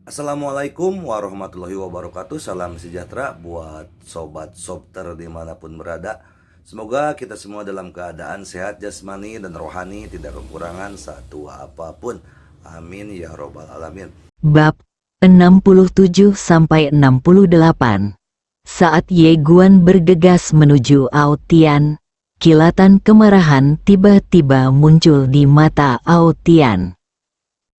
Assalamualaikum warahmatullahi wabarakatuh. Salam sejahtera buat sobat sobter dimanapun berada. Semoga kita semua dalam keadaan sehat jasmani dan rohani, tidak kekurangan satu apapun. Amin ya robbal alamin. Bab 67-68. Saat Ye Guan bergegas menuju Ao Tian, kilatan kemarahan tiba-tiba muncul di mata Ao Tian.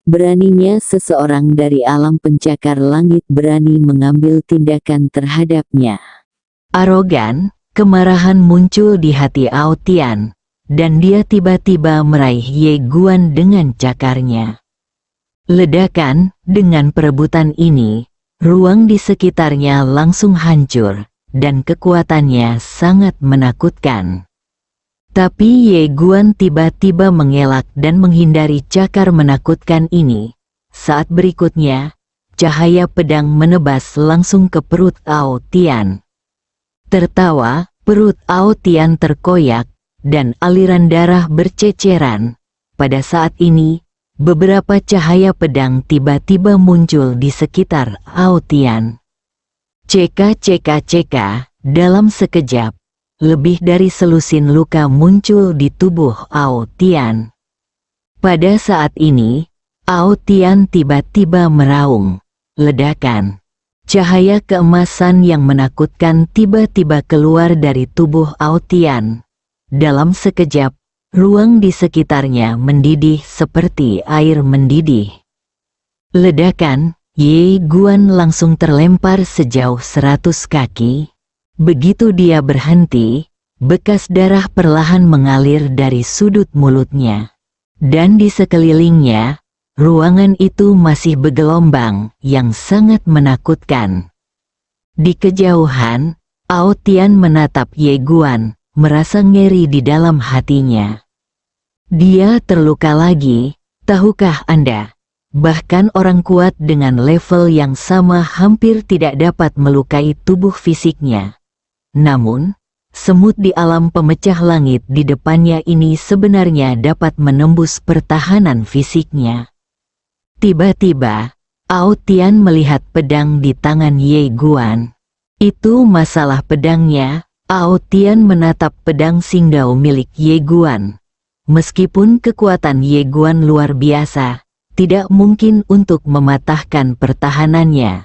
Beraninya seseorang dari alam pencakar langit berani mengambil tindakan terhadapnya. Arogan, kemarahan muncul di hati Ao Tian, dan dia tiba-tiba meraih Ye Guan dengan cakarnya. Ledakan, dengan perebutan ini, ruang di sekitarnya langsung hancur, dan kekuatannya sangat menakutkan. Tapi Ye Guan tiba-tiba mengelak dan menghindari cakar menakutkan ini. Saat berikutnya, cahaya pedang menebas langsung ke perut Ao Tian. Tertawa, perut Ao Tian terkoyak, dan aliran darah berceceran. Pada saat ini, beberapa cahaya pedang tiba-tiba muncul di sekitar Ao Tian. Ceka, dalam sekejap, lebih dari selusin luka muncul di tubuh Ao Tian. Pada saat ini, Ao Tian tiba-tiba meraung. Ledakan. Cahaya keemasan yang menakutkan tiba-tiba keluar dari tubuh Ao Tian. Dalam sekejap, ruang di sekitarnya mendidih seperti air mendidih. Ledakan, Ye Guan langsung terlempar sejauh 100 kaki. Begitu dia berhenti, bekas darah perlahan mengalir dari sudut mulutnya. Dan di sekelilingnya, ruangan itu masih bergelombang yang sangat menakutkan. Di kejauhan, Ao Tian menatap Ye Guan, merasa ngeri di dalam hatinya. Dia terluka lagi, tahukah Anda? Bahkan orang kuat dengan level yang sama hampir tidak dapat melukai tubuh fisiknya. Namun, semut di alam pemecah langit di depannya ini sebenarnya dapat menembus pertahanan fisiknya. Tiba-tiba, Ao Tian melihat pedang di tangan Ye Guan. Itu masalah pedangnya. Ao Tian menatap pedang Xingdao milik Ye Guan. Meskipun kekuatan Ye Guan luar biasa, tidak mungkin untuk mematahkan pertahanannya.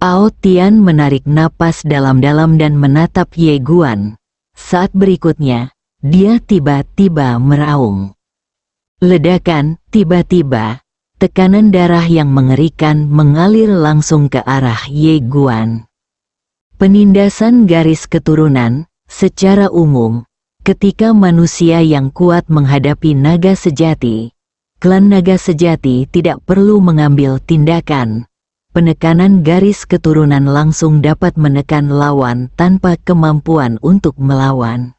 Ao Tian menarik napas dalam-dalam dan menatap Ye Guan. Saat berikutnya, dia tiba-tiba meraung. Ledakan, tiba-tiba, tekanan darah yang mengerikan mengalir langsung ke arah Ye Guan. Penindasan garis keturunan, secara umum, ketika manusia yang kuat menghadapi naga sejati, klan naga sejati tidak perlu mengambil tindakan. Penekanan garis keturunan langsung dapat menekan lawan tanpa kemampuan untuk melawan.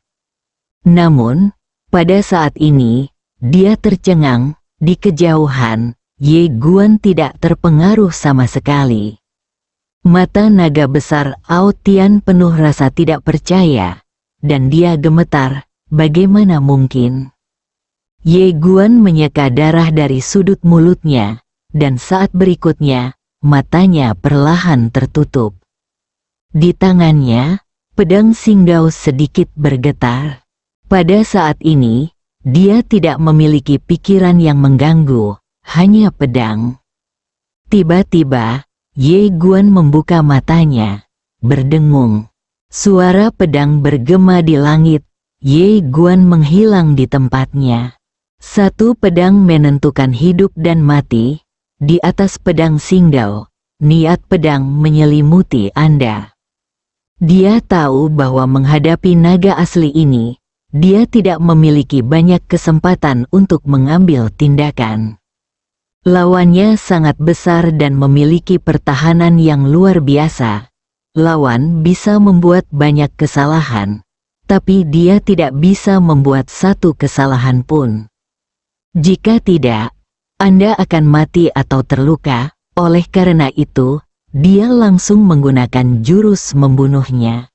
Namun, pada saat ini, dia tercengang. Di kejauhan, Ye Guan tidak terpengaruh sama sekali. Mata naga besar Ao Tian penuh rasa tidak percaya, dan dia gemetar, bagaimana mungkin? Ye Guan menyeka darah dari sudut mulutnya, dan saat berikutnya, matanya perlahan tertutup. Di tangannya, pedang Xingdao sedikit bergetar. Pada saat ini, dia tidak memiliki pikiran yang mengganggu, hanya pedang. Tiba-tiba, Ye Guan membuka matanya, berdengung. Suara pedang bergema di langit, Ye Guan menghilang di tempatnya. Satu pedang menentukan hidup dan mati. Di atas pedang Xingdao, niat pedang menyelimuti Anda. Dia tahu bahwa menghadapi naga asli ini, dia tidak memiliki banyak kesempatan untuk mengambil tindakan. Lawannya sangat besar dan memiliki pertahanan yang luar biasa. Lawan bisa membuat banyak kesalahan, tapi dia tidak bisa membuat satu kesalahan pun. Jika tidak, Anda akan mati atau terluka. Oleh karena itu, dia langsung menggunakan jurus membunuhnya.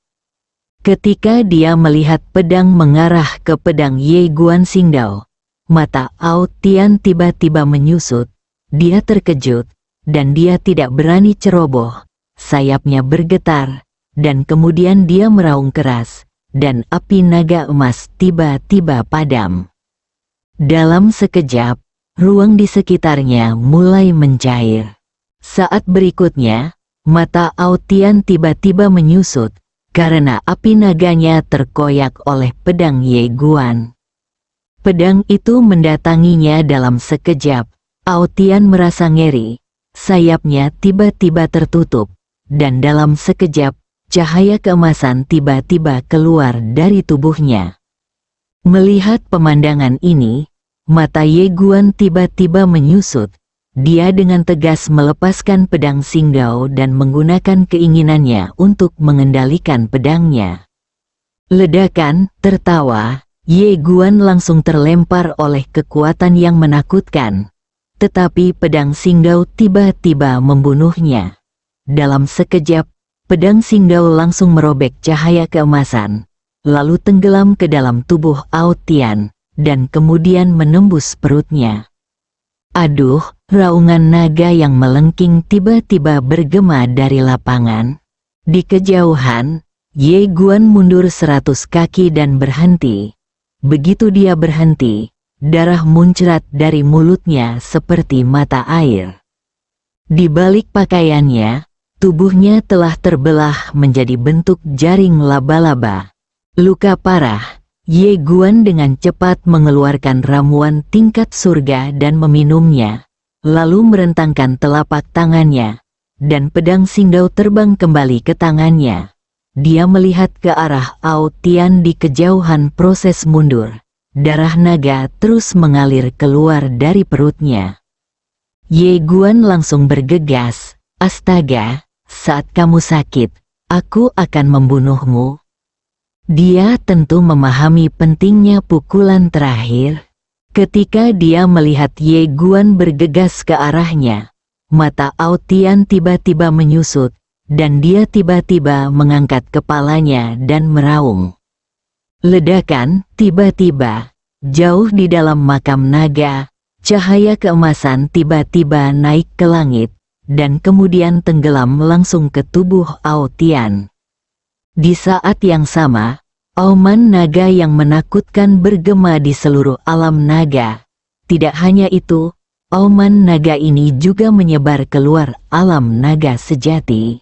Ketika dia melihat pedang mengarah ke pedang Ye Guan Xingdao, mata Ao Tian tiba-tiba menyusut. Dia terkejut, dan dia tidak berani ceroboh. Sayapnya bergetar, dan kemudian dia meraung keras, dan api naga emas tiba-tiba padam. Dalam sekejap, ruang di sekitarnya mulai mencair. Saat berikutnya, mata Aotian tiba-tiba menyusut, karena api naganya terkoyak oleh pedang Ye Guan. Pedang itu mendatanginya dalam sekejap. Aotian merasa ngeri, sayapnya tiba-tiba tertutup, dan dalam sekejap, cahaya keemasan tiba-tiba keluar dari tubuhnya. Melihat pemandangan ini, mata Ye Guan tiba-tiba menyusut. Dia dengan tegas melepaskan pedang Xinggao dan menggunakan keinginannya untuk mengendalikan pedangnya. Ledakan, tertawa, Ye Guan langsung terlempar oleh kekuatan yang menakutkan. Tetapi pedang Xinggao tiba-tiba membunuhnya. Dalam sekejap, pedang Xinggao langsung merobek cahaya keemasan, lalu tenggelam ke dalam tubuh Aotian, dan kemudian menembus perutnya. Aduh, raungan naga yang melengking tiba-tiba bergema dari lapangan. Di kejauhan, Ye Guan mundur 100 kaki dan berhenti. Begitu dia berhenti, darah muncrat dari mulutnya seperti mata air. Di balik pakaiannya, tubuhnya telah terbelah menjadi bentuk jaring laba-laba. Luka parah, Ye Guan dengan cepat mengeluarkan ramuan tingkat surga dan meminumnya, lalu merentangkan telapak tangannya, dan pedang Xinggao terbang kembali ke tangannya. Dia melihat ke arah Aotian di kejauhan proses mundur. Darah naga terus mengalir keluar dari perutnya. Ye Guan langsung bergegas, "Astaga, saat kamu sakit, aku akan membunuhmu." Dia tentu memahami pentingnya pukulan terakhir. Ketika dia melihat Ye Guan bergegas ke arahnya, mata Aotian tiba-tiba menyusut, dan dia tiba-tiba mengangkat kepalanya dan meraung. Ledakan, tiba-tiba, jauh di dalam makam naga, cahaya keemasan tiba-tiba naik ke langit, dan kemudian tenggelam langsung ke tubuh Aotian. Di saat yang sama, auman naga yang menakutkan bergema di seluruh alam naga. Tidak hanya itu, auman naga ini juga menyebar keluar alam naga sejati.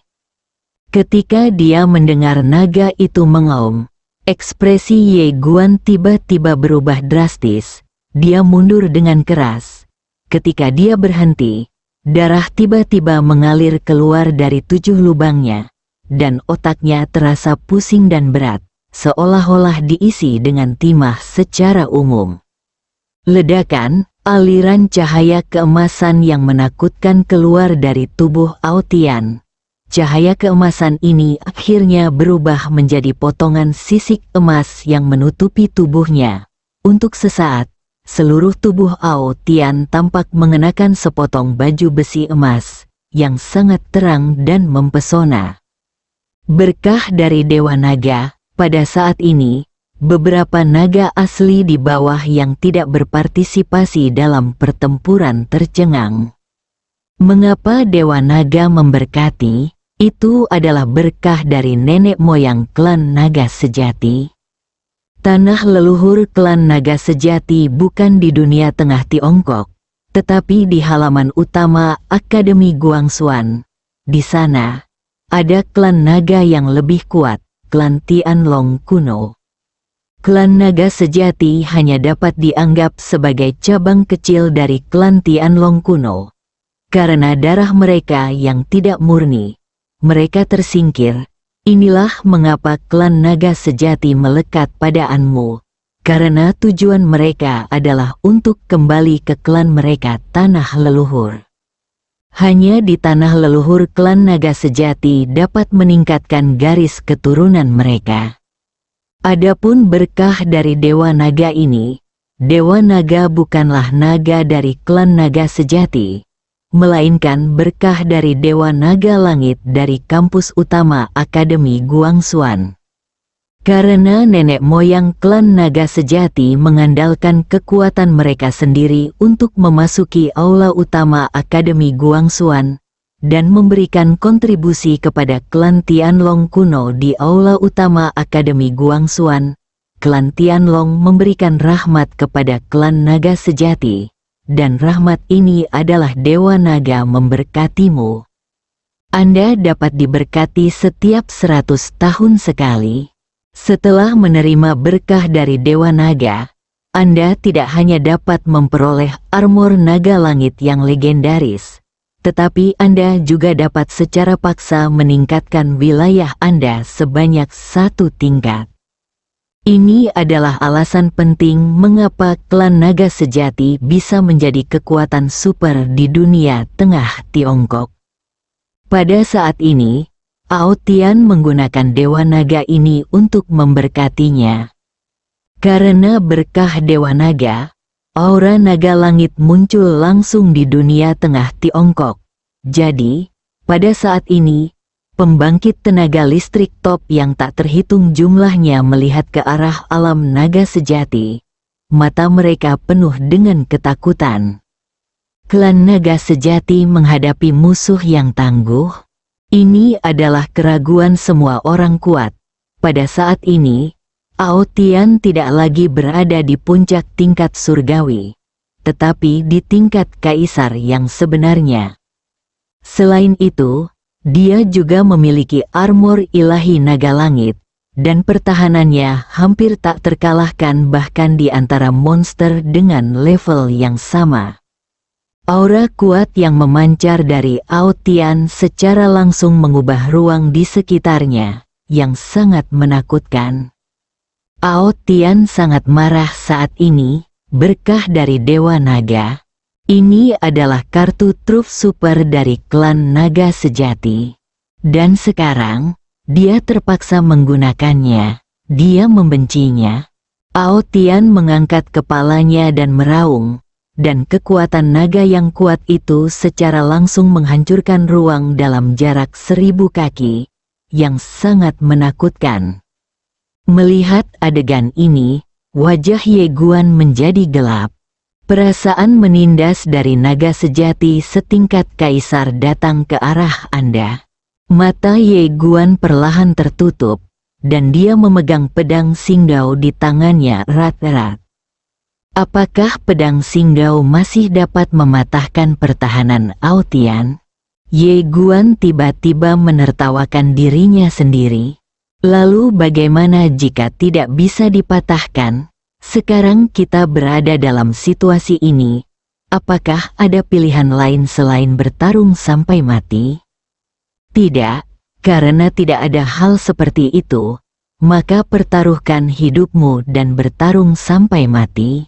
Ketika dia mendengar naga itu mengaum, ekspresi Ye Guan tiba-tiba berubah drastis. Dia mundur dengan keras. Ketika dia berhenti, darah tiba-tiba mengalir keluar dari 7 lubangnya, dan otaknya terasa pusing dan berat, seolah-olah diisi dengan timah secara umum. Ledakan, aliran cahaya keemasan yang menakutkan keluar dari tubuh Aotian. Cahaya keemasan ini akhirnya berubah menjadi potongan sisik emas yang menutupi tubuhnya. Untuk sesaat, seluruh tubuh Aotian tampak mengenakan sepotong baju besi emas, yang sangat terang dan mempesona. Berkah dari Dewa Naga, pada saat ini, beberapa naga asli di bawah yang tidak berpartisipasi dalam pertempuran tercengang. Mengapa Dewa Naga memberkati? Itu adalah berkah dari nenek moyang klan naga sejati. Tanah leluhur klan naga sejati bukan di dunia tengah Tiongkok, tetapi di halaman utama Akademi Guangxuan. Di sana, ada klan naga yang lebih kuat, klan Tianlong kuno. Klan naga sejati hanya dapat dianggap sebagai cabang kecil dari klan Tianlong kuno. Karena darah mereka yang tidak murni, mereka tersingkir. Inilah mengapa klan naga sejati melekat padaanmu, karena tujuan mereka adalah untuk kembali ke klan mereka tanah leluhur. Hanya di tanah leluhur klan naga sejati dapat meningkatkan garis keturunan mereka. Adapun berkah dari Dewa Naga ini, Dewa Naga bukanlah naga dari klan naga sejati, melainkan berkah dari Dewa Naga Langit dari kampus utama Akademi Guangxuan. Karena nenek moyang klan naga sejati mengandalkan kekuatan mereka sendiri untuk memasuki aula utama Akademi Guangxuan dan memberikan kontribusi kepada klan Tianlong kuno di aula utama Akademi Guangxuan, klan Tianlong memberikan rahmat kepada klan naga sejati, dan rahmat ini adalah Dewa Naga memberkatimu. Anda dapat diberkati setiap 100 tahun sekali. Setelah menerima berkah dari Dewa Naga, Anda tidak hanya dapat memperoleh armor naga langit yang legendaris, tetapi Anda juga dapat secara paksa meningkatkan wilayah Anda sebanyak 1 tingkat. Ini adalah alasan penting mengapa klan naga sejati bisa menjadi kekuatan super di dunia tengah Tiongkok. Pada saat ini, Ao Tian menggunakan Dewa Naga ini untuk memberkatinya. Karena berkah Dewa Naga, aura naga langit muncul langsung di dunia tengah Tiongkok. Jadi, pada saat ini, pembangkit tenaga listrik top yang tak terhitung jumlahnya melihat ke arah alam naga sejati. Mata mereka penuh dengan ketakutan. Klan naga sejati menghadapi musuh yang tangguh. Ini adalah keraguan semua orang kuat. Pada saat ini, Ao Tian tidak lagi berada di puncak tingkat surgawi, tetapi di tingkat kaisar yang sebenarnya. Selain itu, dia juga memiliki armor ilahi naga langit, dan pertahanannya hampir tak terkalahkan bahkan di antara monster dengan level yang sama. Aura kuat yang memancar dari Ao Tian secara langsung mengubah ruang di sekitarnya, yang sangat menakutkan. Ao Tian sangat marah saat ini, berkah dari Dewa Naga. Ini adalah kartu truf super dari klan naga sejati. Dan sekarang, dia terpaksa menggunakannya. Dia membencinya. Ao Tian mengangkat kepalanya dan meraung. Dan kekuatan naga yang kuat itu secara langsung menghancurkan ruang dalam jarak 1000 kaki, yang sangat menakutkan. Melihat adegan ini, wajah Ye Guan menjadi gelap. Perasaan menindas dari naga sejati setingkat kaisar datang ke arah Anda. Mata Ye Guan perlahan tertutup, dan dia memegang pedang Xingdao di tangannya erat-erat. Apakah pedang Xingdao masih dapat mematahkan pertahanan Ao Tian? Ye Guan tiba-tiba menertawakan dirinya sendiri. Lalu bagaimana jika tidak bisa dipatahkan? Sekarang kita berada dalam situasi ini. Apakah ada pilihan lain selain bertarung sampai mati? Tidak, karena tidak ada hal seperti itu. Maka pertaruhkan hidupmu dan bertarung sampai mati.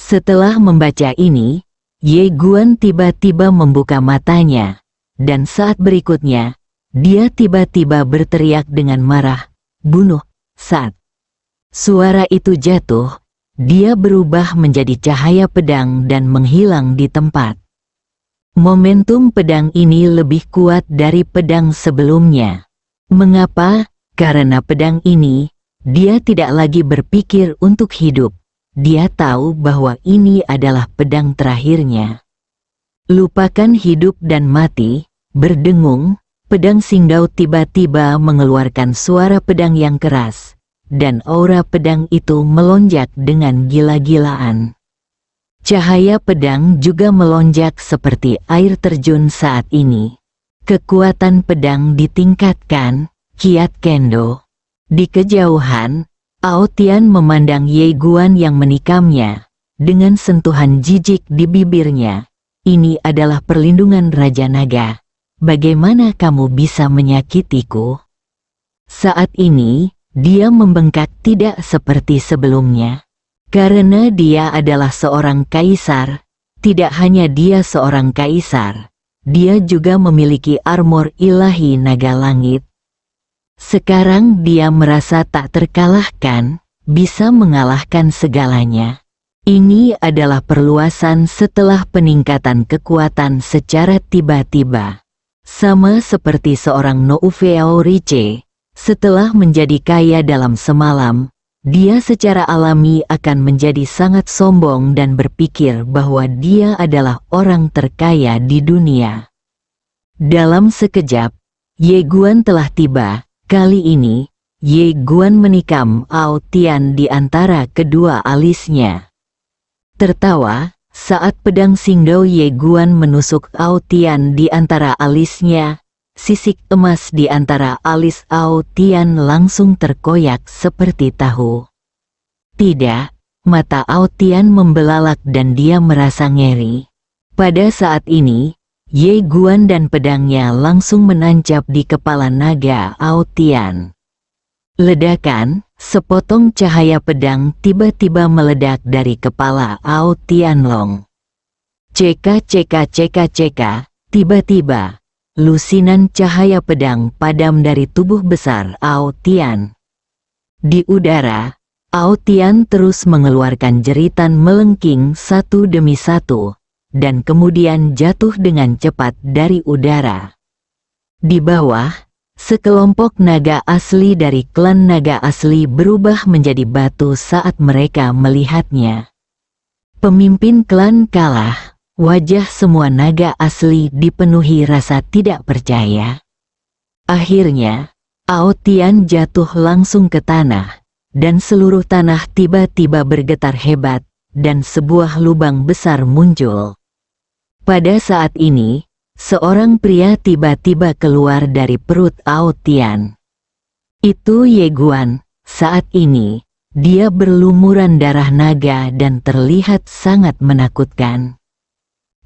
Setelah membaca ini, Ye Guan tiba-tiba membuka matanya, dan saat berikutnya, dia tiba-tiba berteriak dengan marah, "Bunuh!" Saat suara itu jatuh, dia berubah menjadi cahaya pedang dan menghilang di tempat. Momentum pedang ini lebih kuat dari pedang sebelumnya. Mengapa? Karena pedang ini, dia tidak lagi berpikir untuk hidup. Dia tahu bahwa ini adalah pedang terakhirnya. Lupakan hidup dan mati, berdengung, pedang Xingdao tiba-tiba mengeluarkan suara pedang yang keras, dan aura pedang itu melonjak dengan gila-gilaan. Cahaya pedang juga melonjak seperti air terjun saat ini. Kekuatan pedang ditingkatkan, kiat kendo. Di kejauhan, Ao Tian memandang Ye Guan yang menikamnya, dengan sentuhan jijik di bibirnya. Ini adalah perlindungan Raja Naga. Bagaimana kamu bisa menyakitiku? Saat ini, dia membengkak tidak seperti sebelumnya. Karena dia adalah seorang kaisar, tidak hanya dia seorang kaisar, dia juga memiliki armor ilahi naga langit. Sekarang dia merasa tak terkalahkan, bisa mengalahkan segalanya. Ini adalah perluasan setelah peningkatan kekuatan secara tiba-tiba. Sama seperti seorang Nouvelle Riche, Setelah menjadi kaya dalam semalam, dia secara alami akan menjadi sangat sombong dan berpikir bahwa dia adalah orang terkaya di dunia. Dalam sekejap, Ye Guan telah tiba. Kali ini, Ye Guan menikam Ao Tian di antara kedua alisnya. Tertawa, saat pedang Xingdao Ye Guan menusuk Ao Tian di antara alisnya, sisik emas di antara alis Ao Tian langsung terkoyak seperti tahu. Tidak, mata Ao Tian membelalak dan dia merasa ngeri. Pada saat ini, Ye Guan dan pedangnya langsung menancap di kepala naga Ao Tian. Ledakan, sepotong cahaya pedang tiba-tiba meledak dari kepala Ao Tianlong. Ceka, tiba-tiba, lusinan cahaya pedang padam dari tubuh besar Ao Tian. Di udara, Ao Tian terus mengeluarkan jeritan melengking satu demi satu, dan kemudian jatuh dengan cepat dari udara. Di bawah, sekelompok naga asli dari klan naga asli berubah menjadi batu saat mereka melihatnya. Pemimpin klan kalah. Wajah semua naga asli dipenuhi rasa tidak percaya. Akhirnya, Ao Tian jatuh langsung ke tanah, dan seluruh tanah tiba-tiba bergetar hebat, dan sebuah lubang besar muncul. Pada saat ini, seorang pria tiba-tiba keluar dari perut Ao Tian. Itu Ye Guan. Saat ini, dia berlumuran darah naga dan terlihat sangat menakutkan.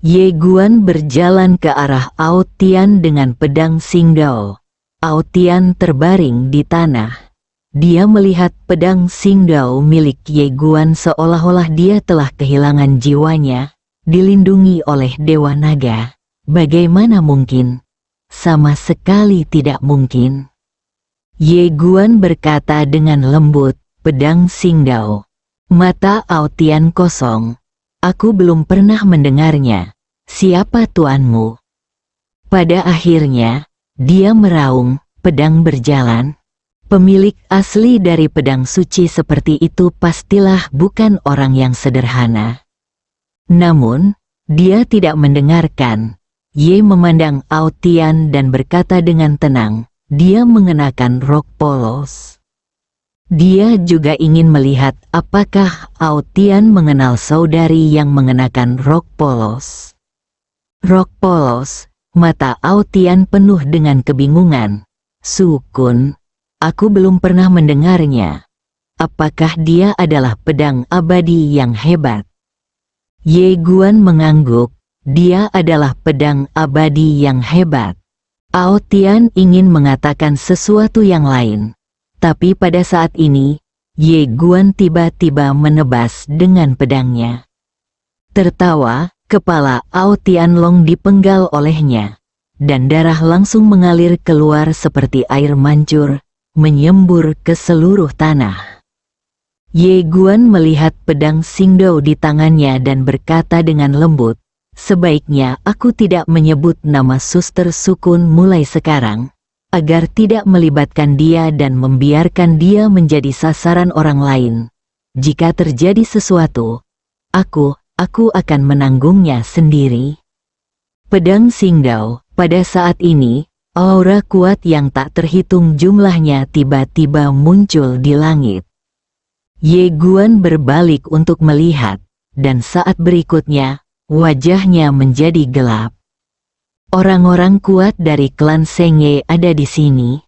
Ye Guan berjalan ke arah Ao Tian dengan pedang Xingdao. Ao Tian terbaring di tanah. Dia melihat pedang Xingdao milik Ye Guan seolah-olah dia telah kehilangan jiwanya, dilindungi oleh Dewa Naga. Bagaimana mungkin? Sama sekali tidak mungkin. Ye Guan berkata dengan lembut, pedang Xingdao. Mata Ao Tian kosong. Aku belum pernah mendengarnya. Siapa tuanmu? Pada akhirnya, dia meraung, pedang berjalan. Pemilik asli dari pedang suci seperti itu pastilah bukan orang yang sederhana. Namun, dia tidak mendengarkan. Ye memandang Ao Tian dan berkata dengan tenang, dia mengenakan rok polos. Dia juga ingin melihat apakah Ao Tian mengenal saudari yang mengenakan rok polos. Rok polos, mata Ao Tian penuh dengan kebingungan. Sukun, aku belum pernah mendengarnya. Apakah dia adalah pedang abadi yang hebat? Ye Guan mengangguk, dia adalah pedang abadi yang hebat. Ao Tian ingin mengatakan sesuatu yang lain. Tapi pada saat ini, Ye Guan tiba-tiba menebas dengan pedangnya. Tertawa, kepala Ao Tianlong dipenggal olehnya, dan darah langsung mengalir keluar seperti air mancur, menyembur ke seluruh tanah. Ye Guan melihat pedang Xingdao di tangannya dan berkata dengan lembut, sebaiknya aku tidak menyebut nama Suster Sukun mulai sekarang, agar tidak melibatkan dia dan membiarkan dia menjadi sasaran orang lain. Jika terjadi sesuatu, aku akan menanggungnya sendiri. Pedang Xingdao, pada saat ini, aura kuat yang tak terhitung jumlahnya tiba-tiba muncul di langit. Ye Guan berbalik untuk melihat, dan saat berikutnya, wajahnya menjadi gelap. Orang-orang kuat dari klan Sengye ada di sini.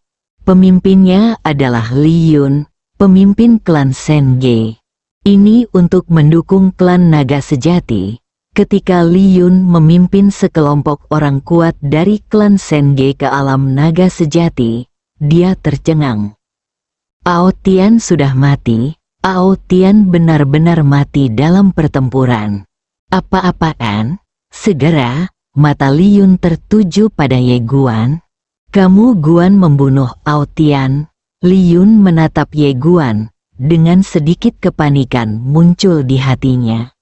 Pemimpinnya adalah Li Yun, pemimpin klan Sengye. Ini untuk mendukung klan naga sejati. Ketika Li Yun memimpin sekelompok orang kuat dari klan Sengye ke alam naga sejati, dia tercengang. Ao Tian sudah mati. Ao Tian benar-benar mati dalam pertempuran. Apa-apaan? Segera, mata Li Yun tertuju pada Ye Guan. Kamu Guan membunuh Ao Tian. Li Yun menatap Ye Guan, dengan sedikit kepanikan muncul di hatinya.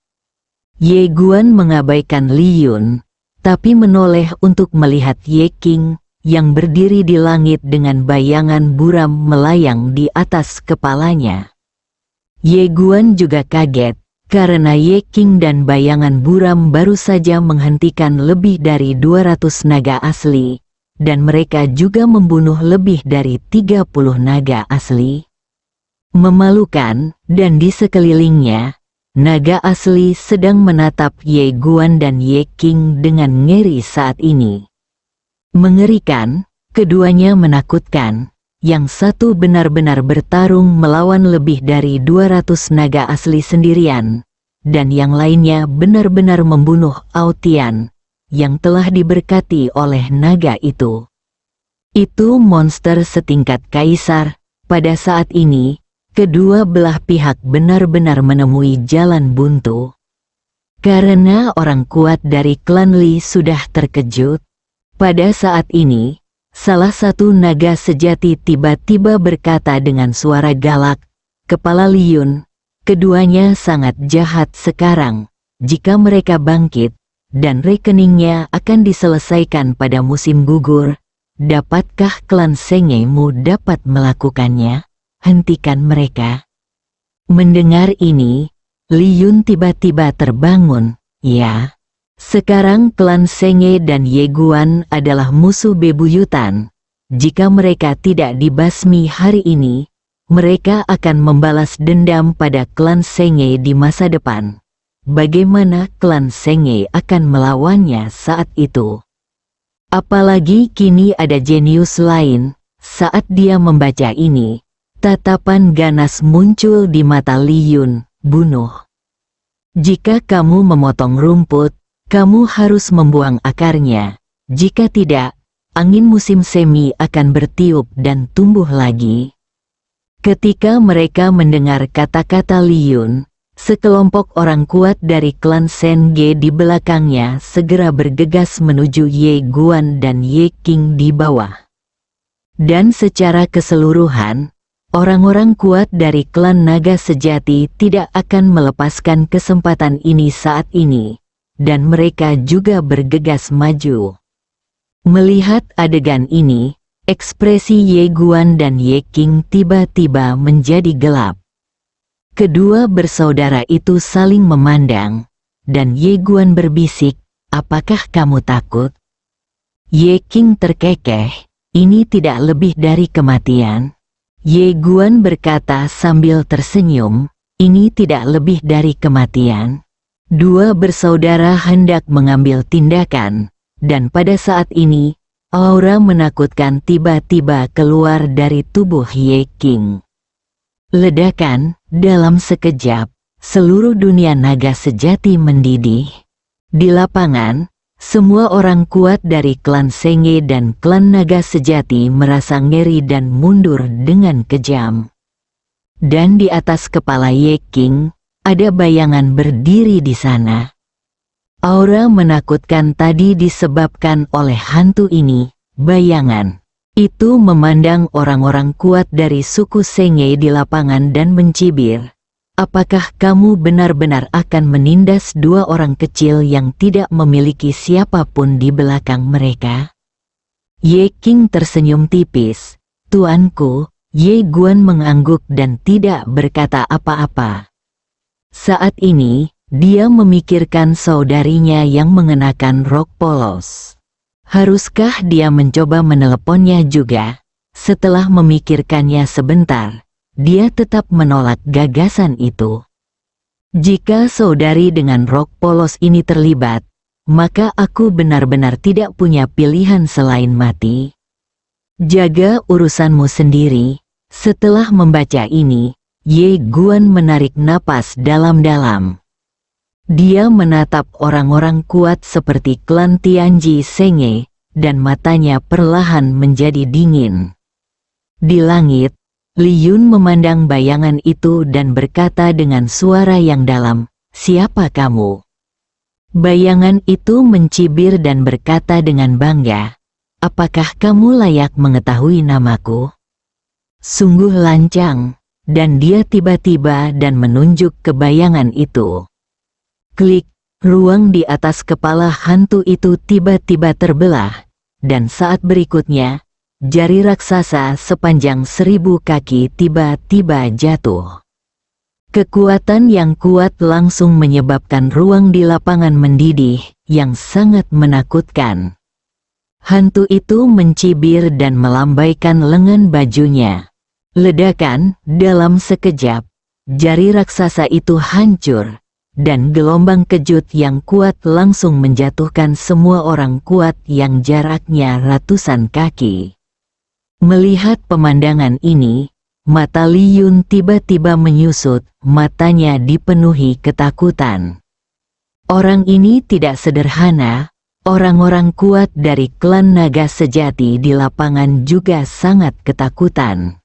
Ye Guan mengabaikan Li Yun, tapi menoleh untuk melihat Ye King, yang berdiri di langit dengan bayangan buram melayang di atas kepalanya. Ye Guan juga kaget, karena Ye King dan bayangan buram baru saja menghentikan lebih dari 200 naga asli, dan mereka juga membunuh lebih dari 30 naga asli. Memalukan, dan di sekelilingnya, naga asli sedang menatap Ye Guan dan Ye King dengan ngeri saat ini. Mengerikan, keduanya menakutkan. Yang satu benar-benar bertarung melawan lebih dari 200 naga asli sendirian, dan yang lainnya benar-benar membunuh Ao Tian, yang telah diberkati oleh naga itu. Itu monster setingkat kaisar. Pada saat ini, kedua belah pihak benar-benar menemui jalan buntu. Karena orang kuat dari klan Li sudah terkejut. Pada saat ini, salah satu naga sejati tiba-tiba berkata dengan suara galak, "Kepala Liyun, keduanya sangat jahat sekarang. Jika mereka bangkit, dan rekeningnya akan diselesaikan pada musim gugur, dapatkah klan Sengemu dapat melakukannya? Hentikan mereka." Mendengar ini, Liyun tiba-tiba terbangun. Ya. Sekarang klan Senge dan Ye Guan adalah musuh bebuyutan. Jika mereka tidak dibasmi hari ini, mereka akan membalas dendam pada klan Senge di masa depan. Bagaimana klan Senge akan melawannya saat itu? Apalagi kini ada jenius lain. Saat dia membaca ini, tatapan ganas muncul di mata Liyun. Bunuh. Jika kamu memotong rumput, kamu harus membuang akarnya. Jika tidak, angin musim semi akan bertiup dan tumbuh lagi. Ketika mereka mendengar kata-kata Liyun, sekelompok orang kuat dari klan Senge di belakangnya segera bergegas menuju Ye Guan dan Ye King di bawah. Dan secara keseluruhan, orang-orang kuat dari klan Naga Sejati tidak akan melepaskan kesempatan ini saat ini. Dan mereka juga bergegas maju. Melihat adegan ini, ekspresi Ye Guan dan Ye King tiba-tiba menjadi gelap. Kedua bersaudara itu saling memandang, dan Ye Guan berbisik, "Apakah kamu takut?" Ye King terkekeh, "Ini tidak lebih dari kematian." Ye Guan berkata sambil tersenyum, "Ini tidak lebih dari kematian." Dua bersaudara hendak mengambil tindakan, dan pada saat ini, aura menakutkan tiba-tiba keluar dari tubuh Ye King. Ledakan, dalam sekejap, seluruh dunia naga sejati mendidih. Di lapangan, semua orang kuat dari klan Senge dan klan Naga Sejati merasa ngeri dan mundur dengan kejam. Dan di atas kepala Ye King, ada bayangan berdiri di sana. Aura menakutkan tadi disebabkan oleh hantu ini. Bayangan itu memandang orang-orang kuat dari suku Senge di lapangan dan mencibir. "Apakah kamu benar-benar akan menindas dua orang kecil yang tidak memiliki siapapun di belakang mereka?" Ye King tersenyum tipis. "Tuanku." Ye Guan mengangguk dan tidak berkata apa-apa. Saat ini, dia memikirkan saudarinya yang mengenakan rok polos. Haruskah dia mencoba meneleponnya juga? Setelah memikirkannya sebentar, dia tetap menolak gagasan itu. Jika saudari dengan rok polos ini terlibat, maka aku benar-benar tidak punya pilihan selain mati. Jaga urusanmu sendiri. Setelah membaca ini, Ye Guan menarik napas dalam-dalam. Dia menatap orang-orang kuat seperti klan Tianji Senge, dan matanya perlahan menjadi dingin. Di langit, Liyun memandang bayangan itu dan berkata dengan suara yang dalam, "Siapa kamu?" Bayangan itu mencibir dan berkata dengan bangga, "Apakah kamu layak mengetahui namaku?" Sungguh lancang. Dan dia tiba-tiba dan menunjuk ke bayangan itu. Klik, ruang di atas kepala hantu itu tiba-tiba terbelah, dan saat berikutnya, jari raksasa sepanjang 1000 kaki tiba-tiba jatuh. Kekuatan yang kuat langsung menyebabkan ruang di lapangan mendidih, yang sangat menakutkan. Hantu itu mencibir dan melambaikan lengan bajunya. Ledakan, dalam sekejap, jari raksasa itu hancur, dan gelombang kejut yang kuat langsung menjatuhkan semua orang kuat yang jaraknya ratusan kaki. Melihat pemandangan ini, mata Li Yun tiba-tiba menyusut, matanya dipenuhi ketakutan. Orang ini tidak sederhana, orang-orang kuat dari klan naga sejati di lapangan juga sangat ketakutan.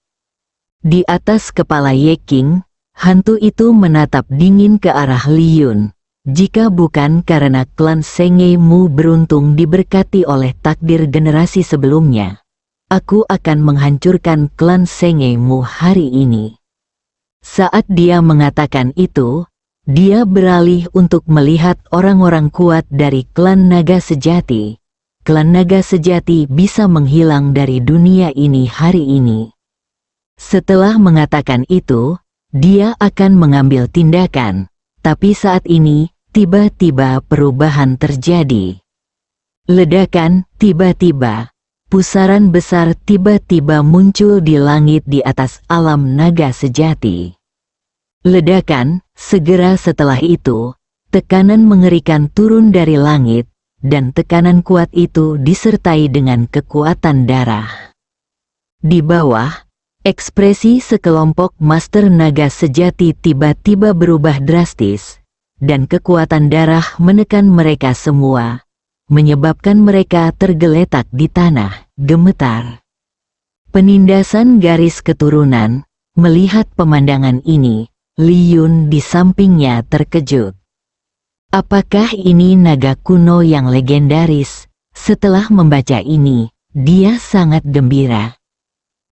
Di atas kepala Ye King, hantu itu menatap dingin ke arah Li Yun. Jika bukan karena klan Sengye Mu beruntung diberkati oleh takdir generasi sebelumnya, aku akan menghancurkan klan Sengye Mu hari ini. Saat dia mengatakan itu, dia beralih untuk melihat orang-orang kuat dari klan naga sejati. Klan naga sejati bisa menghilang dari dunia ini hari ini. Setelah mengatakan itu, dia akan mengambil tindakan, tapi saat ini, tiba-tiba perubahan terjadi. Ledakan, tiba-tiba, pusaran besar tiba-tiba muncul di langit di atas alam naga sejati. Ledakan, segera setelah itu, tekanan mengerikan turun dari langit, dan tekanan kuat itu disertai dengan kekuatan darah. Di bawah, ekspresi sekelompok master naga sejati tiba-tiba berubah drastis, dan kekuatan darah menekan mereka semua, menyebabkan mereka tergeletak di tanah, gemetar. Penindasan garis keturunan, melihat pemandangan ini, Li Yun di sampingnya terkejut. Apakah ini naga kuno yang legendaris? Setelah membaca ini, dia sangat gembira.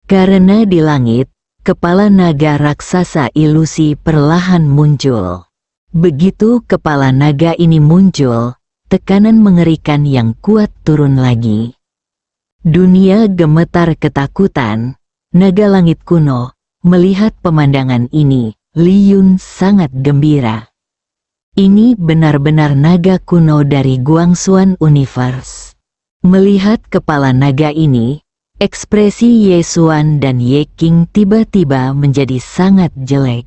Karena di langit, kepala naga raksasa ilusi perlahan muncul. Begitu kepala naga ini muncul, tekanan mengerikan yang kuat turun lagi. Dunia gemetar ketakutan. Naga langit kuno, melihat pemandangan ini, Li Yun sangat gembira. Ini benar-benar naga kuno dari Guangxuan Universe. Melihat kepala naga ini, ekspresi Ye Xuan dan Ye King tiba-tiba menjadi sangat jelek.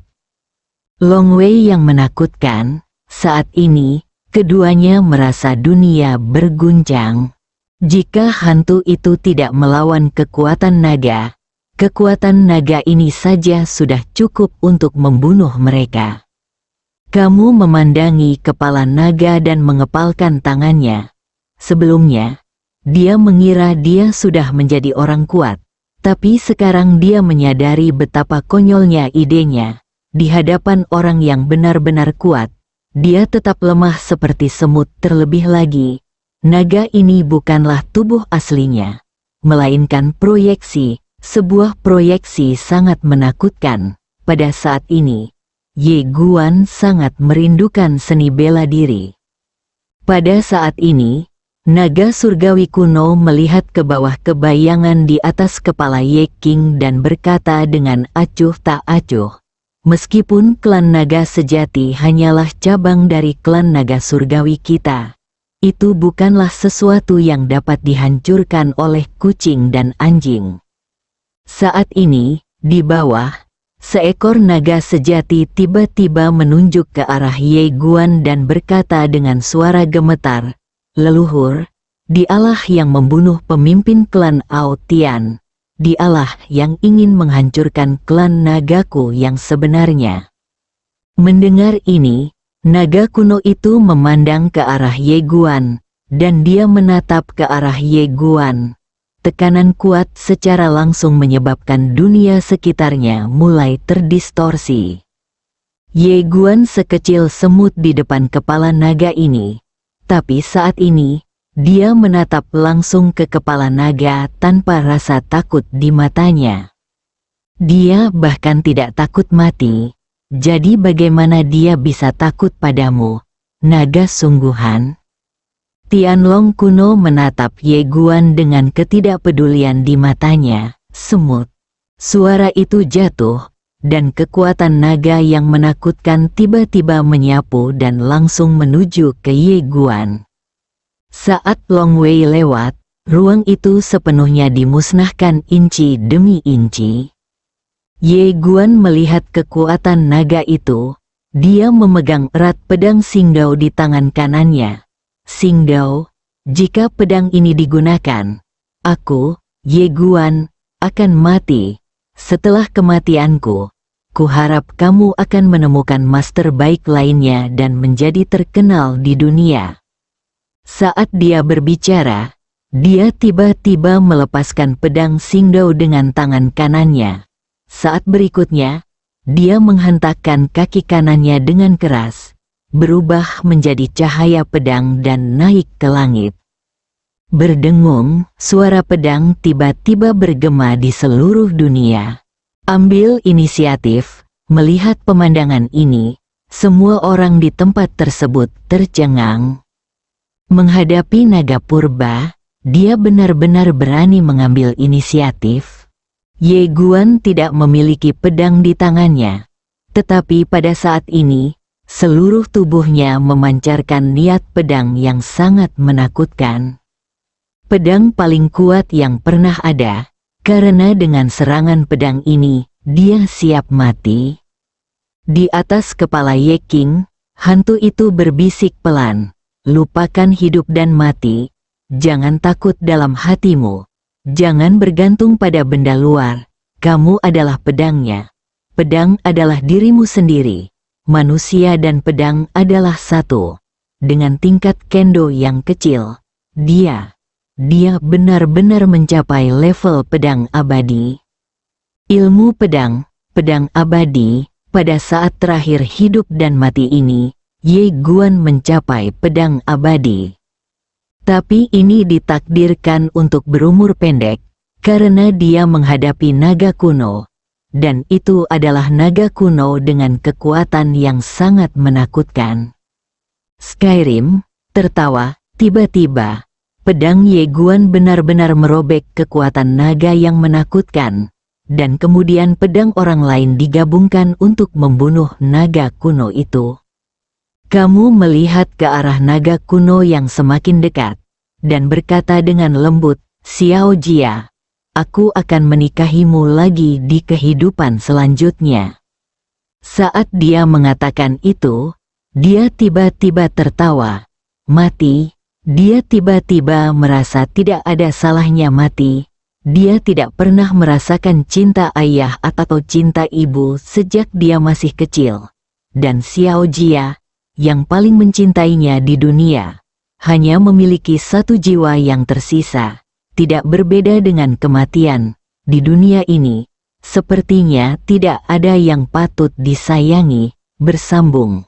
Long Wei yang menakutkan, saat ini, keduanya merasa dunia berguncang. Jika hantu itu tidak melawan kekuatan naga ini saja sudah cukup untuk membunuh mereka. Kamu memandangi kepala naga dan mengepalkan tangannya. Sebelumnya, dia mengira dia sudah menjadi orang kuat, tapi sekarang dia menyadari betapa konyolnya idenya. Di hadapan orang yang benar-benar kuat, dia tetap lemah seperti semut. Terlebih lagi, naga ini bukanlah tubuh aslinya, melainkan proyeksi, sebuah proyeksi sangat menakutkan. Pada saat ini, Ye Guan sangat merindukan seni bela diri. Pada saat ini, naga surgawi kuno melihat ke bawah kebayangan di atas kepala Ye King dan berkata dengan acuh tak acuh, meskipun klan naga sejati hanyalah cabang dari klan naga surgawi kita, itu bukanlah sesuatu yang dapat dihancurkan oleh kucing dan anjing. Saat ini, di bawah, seekor naga sejati tiba-tiba menunjuk ke arah Ye Guan dan berkata dengan suara gemetar, leluhur, dialah yang membunuh pemimpin klan Ao Tian. Dialah yang ingin menghancurkan klan nagaku yang sebenarnya. Mendengar ini, naga kuno itu memandang ke arah Ye Guan, dan dia menatap ke arah Ye Guan. Tekanan kuat secara langsung menyebabkan dunia sekitarnya mulai terdistorsi. Ye Guan sekecil semut di depan kepala naga ini. Tapi saat ini, dia menatap langsung ke kepala naga tanpa rasa takut di matanya. Dia bahkan tidak takut mati. Jadi bagaimana dia bisa takut padamu, naga sungguhan? Tianlong kuno menatap Ye Guan dengan ketidakpedulian di matanya. Semut. Suara itu jatuh, dan kekuatan naga yang menakutkan tiba-tiba menyapu dan langsung menuju ke Ye Guan. Saat Long Wei lewat, ruang itu sepenuhnya dimusnahkan inci demi inci. Ye Guan melihat kekuatan naga itu. Dia memegang erat pedang Xingdao di tangan kanannya. Xingdao, jika pedang ini digunakan, aku, Ye Guan, akan mati. Setelah kematianku, kuharap kamu akan menemukan master baik lainnya dan menjadi terkenal di dunia. Saat dia berbicara, dia tiba-tiba melepaskan pedang Xingdao dengan tangan kanannya. Saat berikutnya, dia menghentakkan kaki kanannya dengan keras, berubah menjadi cahaya pedang dan naik ke langit. Berdengung, suara pedang tiba-tiba bergema di seluruh dunia. Ambil inisiatif, melihat pemandangan ini, semua orang di tempat tersebut tercengang. Menghadapi naga purba, dia benar-benar berani mengambil inisiatif. Ye Guan tidak memiliki pedang di tangannya, tetapi pada saat ini, seluruh tubuhnya memancarkan niat pedang yang sangat menakutkan. Pedang paling kuat yang pernah ada, karena dengan serangan pedang ini, dia siap mati. Di atas kepala Ye King, hantu itu berbisik pelan, lupakan hidup dan mati, jangan takut dalam hatimu, jangan bergantung pada benda luar, kamu adalah pedangnya. Pedang adalah dirimu sendiri. Manusia dan pedang adalah satu. Dengan tingkat kendo yang kecil, dia benar-benar mencapai level pedang abadi. Ilmu pedang abadi, pada saat terakhir hidup dan mati ini, Ye Guan mencapai pedang abadi. Tapi ini ditakdirkan untuk berumur pendek, karena dia menghadapi naga kuno. Dan itu adalah naga kuno dengan kekuatan yang sangat menakutkan. Skyrim tertawa, tiba-tiba, pedang Ye Guan benar-benar merobek kekuatan naga yang menakutkan, dan kemudian pedang orang lain digabungkan untuk membunuh naga kuno itu. Kamu melihat ke arah naga kuno yang semakin dekat, dan berkata dengan lembut, Xiao Jia, aku akan menikahimu lagi di kehidupan selanjutnya. Saat dia mengatakan itu, dia tiba-tiba tertawa. Mati, dia tiba-tiba merasa tidak ada salahnya mati. Dia tidak pernah merasakan cinta ayah atau cinta ibu sejak dia masih kecil. Dan Xiao Jia, yang paling mencintainya di dunia, hanya memiliki satu jiwa yang tersisa. Tidak berbeda dengan kematian, di dunia ini, sepertinya tidak ada yang patut disayangi, bersambung.